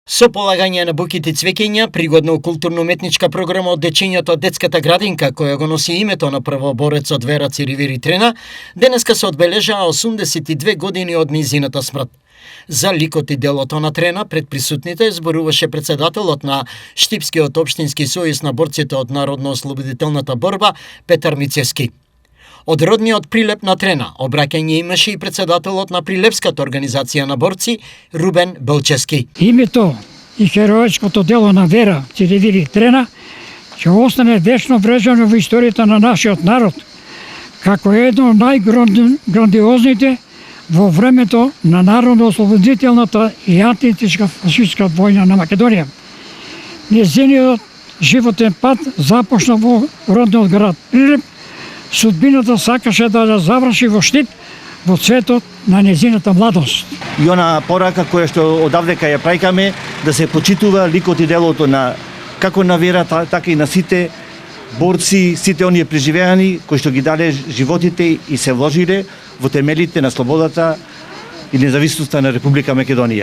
Со полагање на букити цвеќења, пригодно културно-уметничка програма од дечењето од детската градинка, која го носи името на првоборецот Вера Циривири Трена, денеска се одбележаа 82 години од нејзината смрт. За ликот и делото на Трена пред присутните зборуваше председателот на Штипскиот општински сојуз на борците од народно-ослободителната борба Петар Мицевски. Од родниот прилеп на Трена, обраќање имаше и председателот на Прилепската организација на борци Рубен Белчевски. Името и хероечкото дело на Вера Циривири Трена ќе остане вечно врежано во историјата на нашиот народ, како едно од најграндиозните во времето на народно-ослободителната и антиетничка фашистка војна на Македонија. Нејзиниот животен пат започна во родниот град Прилеп. Судбината сакаше да ја заврши во Штип, во цветот на нејзината младост. И она порака која што одавдека ја праќаме, да се почитува ликот и делото на како на Вера, така и на сите борци, сите оние преживеани кои што ги даде животите и се вложиле во темелите на слободата и независноста на Република Македонија.